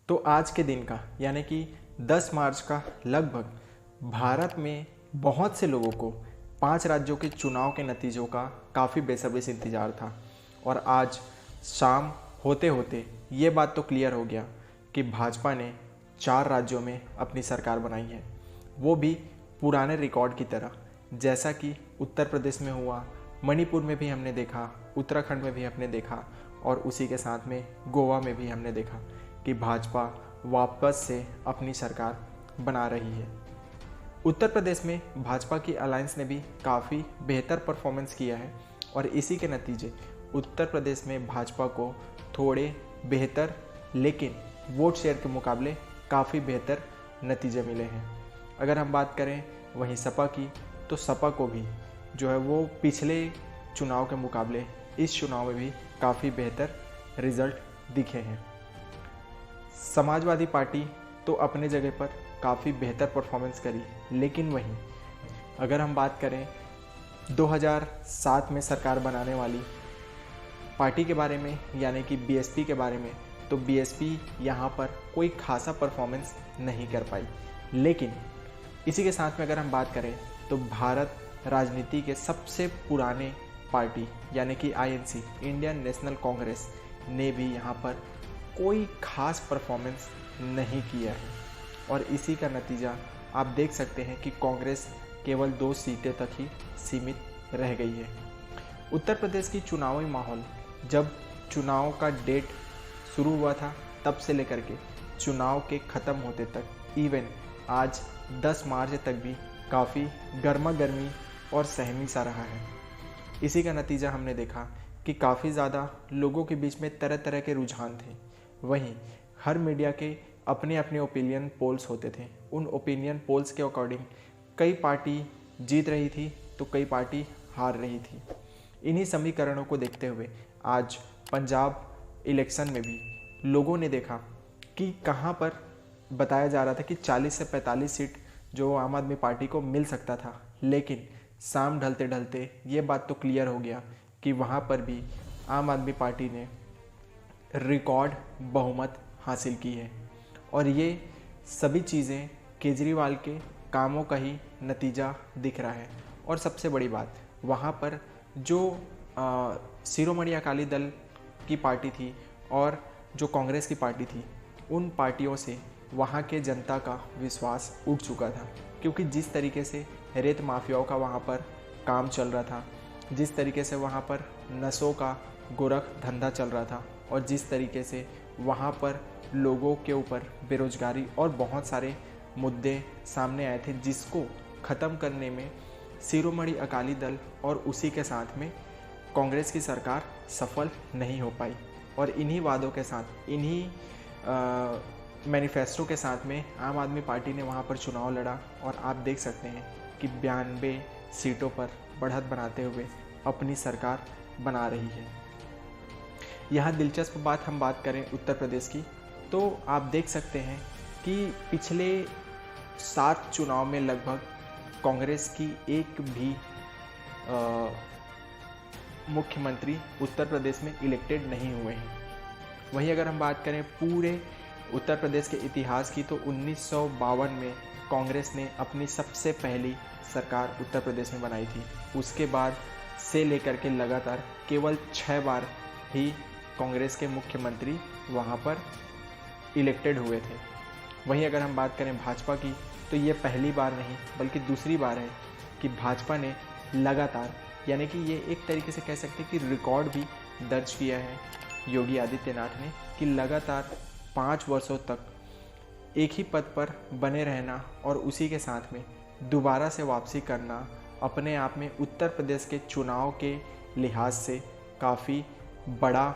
तो आज के दिन का यानी कि 10 मार्च का लगभग भारत में बहुत से लोगों को 5 राज्यों के चुनाव के नतीजों का काफ़ी बेसब्री से इंतज़ार था। और आज शाम होते होते ये बात तो क्लियर हो गया कि भाजपा ने 4 राज्यों में अपनी सरकार बनाई है, वो भी पुराने रिकॉर्ड की तरह, जैसा कि उत्तर प्रदेश में हुआ, मणिपुर में भी हमने देखा, उत्तराखंड में भी हमने देखा और उसी के साथ में गोवा में भी हमने देखा कि भाजपा वापस से अपनी सरकार बना रही है। उत्तर प्रदेश में भाजपा की अलायंस ने भी काफ़ी बेहतर परफॉर्मेंस किया है और इसी के नतीजे उत्तर प्रदेश में भाजपा को थोड़े बेहतर लेकिन वोट शेयर के मुकाबले काफ़ी बेहतर नतीजे मिले हैं। अगर हम बात करें वहीं सपा की, तो सपा को भी जो है वो पिछले चुनाव के मुकाबले इस चुनाव में भी काफ़ी बेहतर रिजल्ट दिखे हैं। समाजवादी पार्टी तो अपने जगह पर काफ़ी बेहतर परफॉर्मेंस करी, लेकिन वहीं अगर हम बात करें 2007 में सरकार बनाने वाली पार्टी के बारे में यानी कि बीएसपी के बारे में, तो बीएसपी यहाँ पर कोई खासा परफॉर्मेंस नहीं कर पाई। लेकिन इसी के साथ में अगर हम बात करें तो भारत राजनीति के सबसे पुराने पार्टी यानी कि आईएनसी, इंडियन नेशनल कांग्रेस ने भी यहाँ पर कोई खास परफॉर्मेंस नहीं किया है और इसी का नतीजा आप देख सकते हैं कि कांग्रेस केवल 2 सीटें तक ही सीमित रह गई है। उत्तर प्रदेश की चुनावी माहौल जब चुनाव का डेट शुरू हुआ था तब से लेकर के चुनाव के ख़त्म होते तक, इवन आज 10 मार्च तक भी काफ़ी गर्मा गर्मी और सहमी सा रहा है। इसी का नतीजा हमने देखा कि काफ़ी ज़्यादा लोगों के बीच में तरह तरह के रुझान थे। वहीं हर मीडिया के अपने अपने ओपिनियन पोल्स होते थे। उन ओपिनियन पोल्स के अकॉर्डिंग कई पार्टी जीत रही थी तो कई पार्टी हार रही थी। इन्हीं समीकरणों को देखते हुए आज पंजाब इलेक्शन में भी लोगों ने देखा कि कहां पर बताया जा रहा था कि 40 से 45 सीट जो आम आदमी पार्टी को मिल सकता था, लेकिन शाम ढलते ढलते ये बात तो क्लियर हो गया कि वहाँ पर भी आम आदमी पार्टी ने रिकॉर्ड बहुमत हासिल की है। और ये सभी चीज़ें केजरीवाल के कामों का ही नतीजा दिख रहा है। और सबसे बड़ी बात, वहाँ पर जो शिरोमणि अकाली दल की पार्टी थी और जो कांग्रेस की पार्टी थी, उन पार्टियों से वहाँ के जनता का विश्वास उठ चुका था, क्योंकि जिस तरीके से रेत माफियाओं का वहाँ पर काम चल रहा था, जिस तरीके से वहाँ पर नशों का गोरख धंधा चल रहा था और जिस तरीके से वहाँ पर लोगों के ऊपर बेरोजगारी और बहुत सारे मुद्दे सामने आए थे, जिसको ख़त्म करने में शिरोमणि अकाली दल और उसी के साथ में कांग्रेस की सरकार सफल नहीं हो पाई। और इन्हीं वादों के साथ, इन्हीं मैनिफेस्टो के साथ में आम आदमी पार्टी ने वहाँ पर चुनाव लड़ा और आप देख सकते हैं कि 92 सीटों पर बढ़त बनाते हुए अपनी सरकार बना रही है। यहाँ दिलचस्प बात हम बात करें उत्तर प्रदेश की, तो आप देख सकते हैं कि पिछले 7 चुनाव में लगभग कांग्रेस की एक भी मुख्यमंत्री उत्तर प्रदेश में इलेक्टेड नहीं हुए हैं। वहीं अगर हम बात करें पूरे उत्तर प्रदेश के इतिहास की, तो 1952 में कांग्रेस ने अपनी सबसे पहली सरकार उत्तर प्रदेश में बनाई थी। उसके बाद से लेकर के लगातार केवल 6 बार ही कांग्रेस के मुख्यमंत्री वहाँ पर इलेक्टेड हुए थे। वहीं अगर हम बात करें भाजपा की, तो ये पहली बार नहीं बल्कि दूसरी बार है कि भाजपा ने लगातार, यानी कि ये एक तरीके से कह सकते हैं कि रिकॉर्ड भी दर्ज किया है योगी आदित्यनाथ ने, कि लगातार 5 वर्षों तक एक ही पद पर बने रहना और उसी के साथ में दोबारा से वापसी करना अपने आप में उत्तर प्रदेश के चुनाव के लिहाज से काफ़ी बड़ा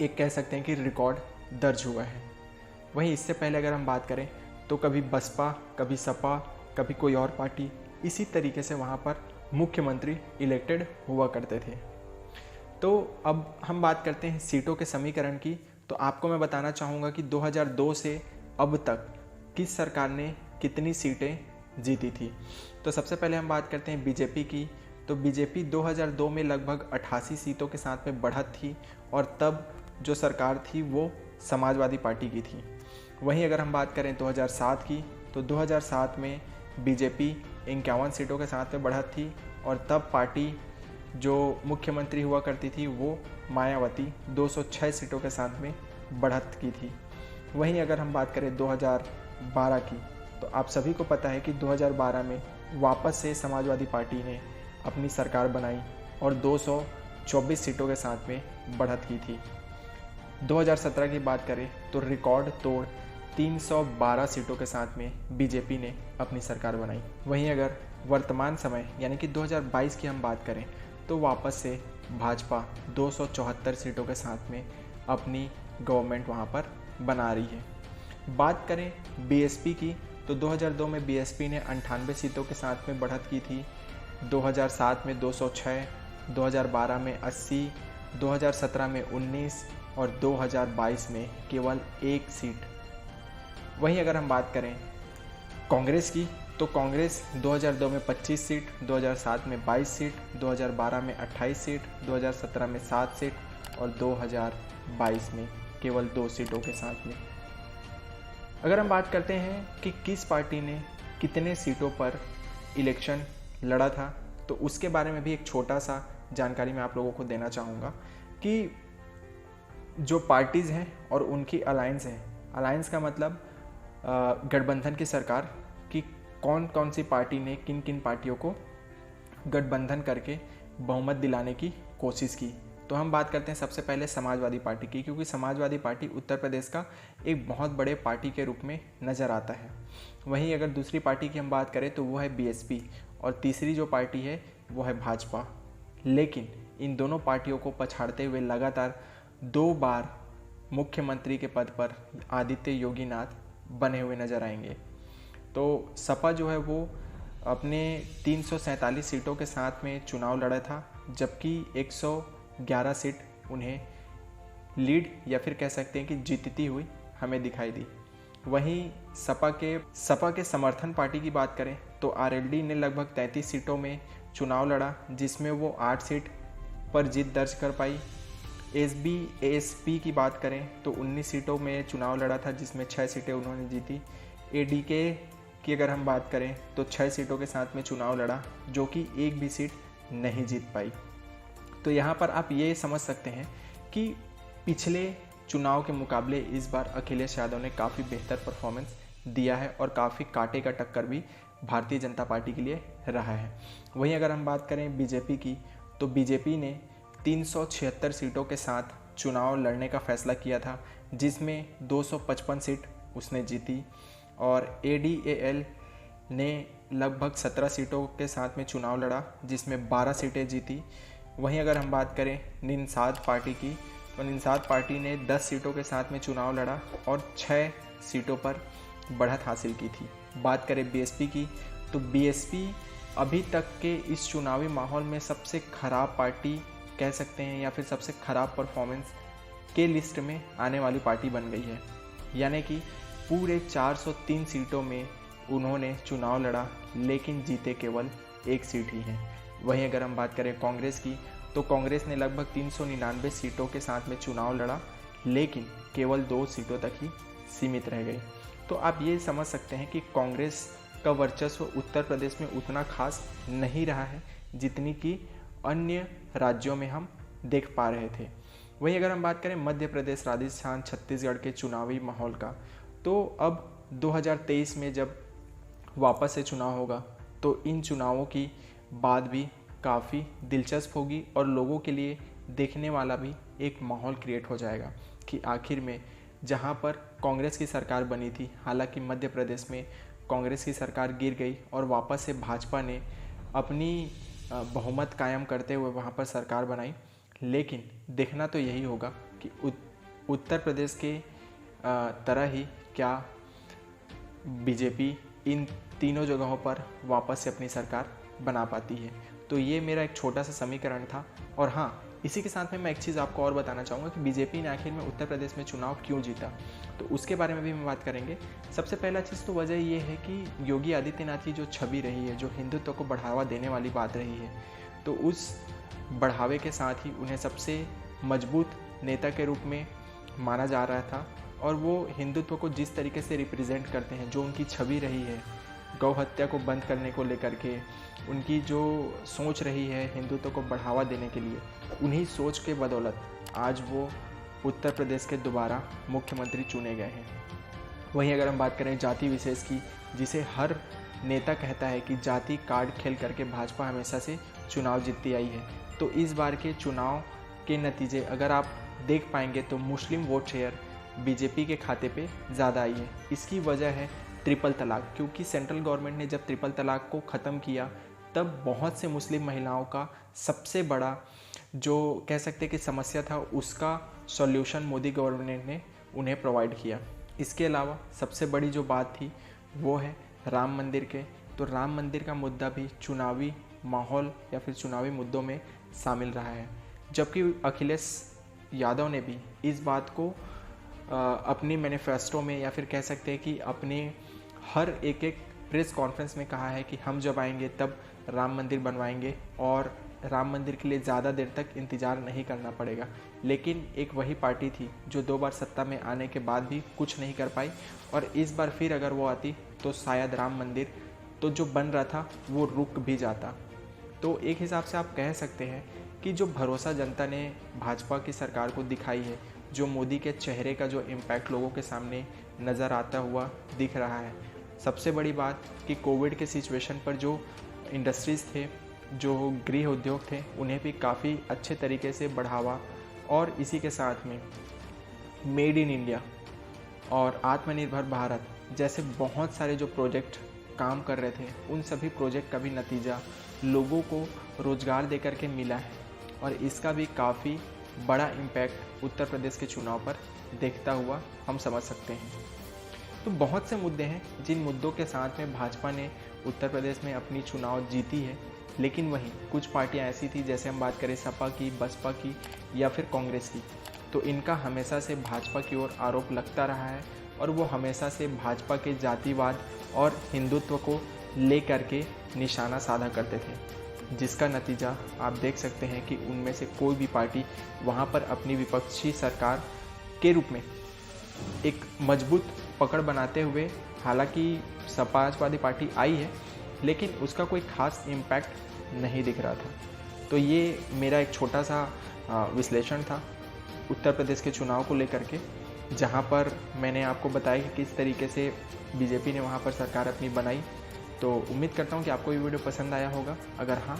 एक कह सकते हैं कि रिकॉर्ड दर्ज हुआ है। वहीं इससे पहले अगर हम बात करें तो कभी बसपा, कभी सपा, कभी कोई और पार्टी, इसी तरीके से वहाँ पर मुख्यमंत्री इलेक्टेड हुआ करते थे। तो अब हम बात करते हैं सीटों के समीकरण की। तो आपको मैं बताना चाहूँगा कि 2002 से अब तक किस सरकार ने कितनी सीटें जीती थी। तो सबसे पहले हम बात करते हैं बीजेपी की। तो बीजेपी 2002 में लगभग 88 सीटों के साथ में बढ़त थी और तब जो सरकार थी वो समाजवादी पार्टी की थी। वहीं अगर हम बात करें 2007 की, तो 2007 में बीजेपी 51 सीटों के साथ में बढ़त थी और तब पार्टी जो मुख्यमंत्री हुआ करती थी वो मायावती 206 सीटों के साथ में बढ़त की थी। वहीं अगर हम बात करें 2012 की, तो आप सभी को पता है कि 2012 में वापस से समाजवादी पार्टी ने अपनी सरकार बनाई और 224 सीटों के साथ में बढ़त की थी। 2017 की बात करें तो रिकॉर्ड तोड़ 312 सीटों के साथ में बीजेपी ने अपनी सरकार बनाई। वहीं अगर वर्तमान समय यानी कि 2022 की हम बात करें तो वापस से भाजपा 274 सीटों के साथ में अपनी गवर्नमेंट वहां पर बना रही है। बात करें बीएसपी की, तो 2002 में बीएसपी ने 98 सीटों के साथ में बढ़त की थी, 2007 में 206, 2012 में 80, 2017 में 19 और 2022 में केवल 1 सीट। वहीं अगर हम बात करें कांग्रेस की, तो कांग्रेस 2002 में 25 सीट, 2007 में 22 सीट, 2012 में 28 सीट, 2017 में 7 सीट और 2022 में केवल 2 सीटों के साथ में। अगर हम बात करते हैं कि किस पार्टी ने कितने सीटों पर इलेक्शन लड़ा था, तो उसके बारे में भी एक छोटा सा जानकारी मैं आप लोगों को देना चाहूँगा कि जो पार्टीज़ हैं और उनकी अलायंस है, अलायंस का मतलब गठबंधन की सरकार, कि कौन कौन सी पार्टी ने किन किन पार्टियों को गठबंधन करके बहुमत दिलाने की कोशिश की। तो हम बात करते हैं सबसे पहले समाजवादी पार्टी की, क्योंकि समाजवादी पार्टी उत्तर प्रदेश का एक बहुत बड़े पार्टी के रूप में नज़र आता है। वहीं अगर दूसरी पार्टी की हम बात करें तो वो है बीएसपी और तीसरी जो पार्टी है वो है भाजपा। लेकिन इन दोनों पार्टियों को पछाड़ते हुए लगातार 2 बार मुख्यमंत्री के पद पर आदित्य योगीनाथ बने हुए नजर आएंगे। तो सपा जो है वो अपने 347 सीटों के साथ में चुनाव लड़ा था, जबकि 111 सीट उन्हें लीड या फिर कह सकते हैं कि जीतती हुई हमें दिखाई दी। वहीं सपा के समर्थन पार्टी की बात करें तो आरएलडी ने लगभग 33 सीटों में चुनाव लड़ा, जिसमें वो 8 सीट पर जीत दर्ज कर पाई। एसबी की बात करें तो 19 सीटों में चुनाव लड़ा था, जिसमें 6 सीटें उन्होंने जीती। एडीके की अगर हम बात करें तो 6 सीटों के साथ में चुनाव लड़ा, जो कि एक भी सीट नहीं जीत पाई। तो यहाँ पर आप ये समझ सकते हैं कि पिछले चुनाव के मुकाबले इस बार अखिलेश यादव ने काफ़ी बेहतर परफॉर्मेंस दिया है और काफ़ी कांटे का टक्कर भी भारतीय जनता पार्टी के लिए रहा है। वहीं अगर हम बात करें बीजेपी की, तो बीजेपी ने 376 सीटों के साथ चुनाव लड़ने का फैसला किया था, जिसमें 255 सीट उसने जीती और एडीएल ने लगभग 17 सीटों के साथ में चुनाव लड़ा, जिसमें 12 सीटें जीती। वहीं अगर हम बात करें निषाद पार्टी की, तो निषाद पार्टी ने 10 सीटों के साथ में चुनाव लड़ा और 6 सीटों पर बढ़त हासिल की थी। बात करें बीएसपी की, तो बीएसपी अभी तक के इस चुनावी माहौल में सबसे खराब पार्टी कह सकते हैं या फिर सबसे खराब परफॉर्मेंस के लिस्ट में आने वाली पार्टी बन गई है। यानी कि पूरे 403 सीटों में उन्होंने चुनाव लड़ा, लेकिन जीते केवल 1 सीट ही हैं। वहीं अगर हम बात करें कांग्रेस की, तो कांग्रेस ने लगभग 399 सीटों के साथ में चुनाव लड़ा, लेकिन केवल 2 सीटों तक ही सीमित रह गई। तो आप ये समझ सकते हैं कि कांग्रेस का वर्चस्व उत्तर प्रदेश में उतना खास नहीं रहा है जितनी कि अन्य राज्यों में हम देख पा रहे थे। वहीं अगर हम बात करें मध्य प्रदेश, राजस्थान, छत्तीसगढ़ के चुनावी माहौल का, तो अब 2023 में जब वापस से चुनाव होगा तो इन चुनावों की बात भी काफ़ी दिलचस्प होगी और लोगों के लिए देखने वाला भी एक माहौल क्रिएट हो जाएगा कि आखिर में जहां पर कांग्रेस की सरकार बनी थी, हालांकि मध्य प्रदेश में कांग्रेस की सरकार गिर गई और वापस से भाजपा ने अपनी बहुमत कायम करते हुए वहां पर सरकार बनाई, लेकिन देखना तो यही होगा कि उत्तर प्रदेश के तरह ही क्या बीजेपी इन तीनों जगहों पर वापस से अपनी सरकार बना पाती है। तो ये मेरा एक छोटा सा समीकरण था। और हाँ, इसी के साथ में मैं एक चीज़ आपको और बताना चाहूँगा कि बीजेपी ने आखिर में उत्तर प्रदेश में चुनाव क्यों जीता, तो उसके बारे में भी हम बात करेंगे। सबसे पहला चीज़ तो वजह ये है कि योगी आदित्यनाथ की जो छवि रही है, जो हिंदुत्व को बढ़ावा देने वाली बात रही है, तो उस बढ़ावे के साथ ही उन्हें सबसे मजबूत नेता के रूप में माना जा रहा था और वो हिंदुत्व को जिस तरीके से रिप्रेजेंट करते हैं, जो उनकी छवि रही है गौ हत्या को बंद करने को लेकर के, उनकी जो सोच रही है हिंदुत्व को बढ़ावा देने के लिए, उन्हीं सोच के बदौलत आज वो उत्तर प्रदेश के दोबारा मुख्यमंत्री चुने गए हैं। वहीं अगर हम बात करें जाति विशेष की, जिसे हर नेता कहता है कि जाति कार्ड खेल करके भाजपा हमेशा से चुनाव जीतती आई है, तो इस बार के चुनाव के नतीजे अगर आप देख पाएंगे तो मुस्लिम वोट शेयर बीजेपी के खाते पे ज़्यादा आई है। इसकी वजह है ट्रिपल तलाक, क्योंकि सेंट्रल गवर्नमेंट ने जब ट्रिपल तलाक को ख़त्म किया तब बहुत से मुस्लिम महिलाओं का सबसे बड़ा जो कह सकते कि समस्या था उसका सॉल्यूशन मोदी गवर्नमेंट ने उन्हें प्रोवाइड किया। इसके अलावा सबसे बड़ी जो बात थी वो है राम मंदिर के, तो राम मंदिर का मुद्दा भी चुनावी माहौल या फिर चुनावी मुद्दों में शामिल रहा है, जबकि अखिलेश यादव ने भी इस बात को अपनी मैनिफेस्टो में या फिर कह सकते हैं कि अपने हर एक प्रेस कॉन्फ्रेंस में कहा है कि हम जब आएंगे तब राम मंदिर बनवाएंगे और राम मंदिर के लिए ज़्यादा देर तक इंतज़ार नहीं करना पड़ेगा। लेकिन एक वही पार्टी थी जो 2 बार सत्ता में आने के बाद भी कुछ नहीं कर पाई और इस बार फिर अगर वो आती तो शायद राम मंदिर तो जो बन रहा था वो रुक भी जाता। तो एक हिसाब से आप कह सकते हैं कि जो भरोसा जनता ने भाजपा की सरकार को दिखाई है, जो मोदी के चेहरे का जो इम्पैक्ट लोगों के सामने नज़र आता हुआ दिख रहा है। सबसे बड़ी बात कि कोविड के सिचुएशन पर जो इंडस्ट्रीज़ थे, जो गृह उद्योग थे, उन्हें भी काफ़ी अच्छे तरीके से बढ़ावा और इसी के साथ में मेड इन इंडिया और आत्मनिर्भर भारत जैसे बहुत सारे जो प्रोजेक्ट काम कर रहे थे, उन सभी प्रोजेक्ट का भी नतीजा लोगों को रोज़गार देकर के मिला है और इसका भी काफ़ी बड़ा इम्पैक्ट उत्तर प्रदेश के चुनाव पर देखता हुआ हम समझ सकते हैं। तो बहुत से मुद्दे हैं जिन मुद्दों के साथ में भाजपा ने उत्तर प्रदेश में अपनी चुनाव जीती है, लेकिन वहीं कुछ पार्टियां ऐसी थी, जैसे हम बात करें सपा की, बसपा की या फिर कांग्रेस की, तो इनका हमेशा से भाजपा की ओर आरोप लगता रहा है और वो हमेशा से भाजपा के जातिवाद और हिंदुत्व को ले करके निशाना साधा करते थे, जिसका नतीजा आप देख सकते हैं कि उनमें से कोई भी पार्टी वहाँ पर अपनी विपक्षी सरकार के रूप में एक मजबूत पकड़ बनाते हुए, हालांकि समाजवादी पार्टी आई है लेकिन उसका कोई खास इम्पैक्ट नहीं दिख रहा था। तो ये मेरा एक छोटा सा विश्लेषण था उत्तर प्रदेश के चुनाव को लेकर के, जहाँ पर मैंने आपको बताया कि किस तरीके से बीजेपी ने वहाँ पर सरकार अपनी बनाई। तो उम्मीद करता हूँ कि आपको ये वीडियो पसंद आया होगा। अगर हाँ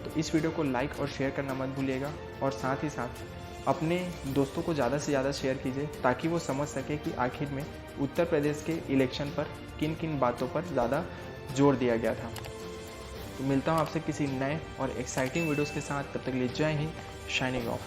तो इस वीडियो को लाइक और शेयर करना मत भूलिएगा और साथ ही साथ अपने दोस्तों को ज़्यादा से ज़्यादा शेयर कीजिए ताकि वो समझ सके कि आखिर में उत्तर प्रदेश के इलेक्शन पर किन किन बातों पर ज़्यादा जोर दिया गया था। तो मिलता हूँ आपसे किसी नए और एक्साइटिंग वीडियोस के साथ, तब तक के लिए जय हिंद, शाइनिंग ऑफ।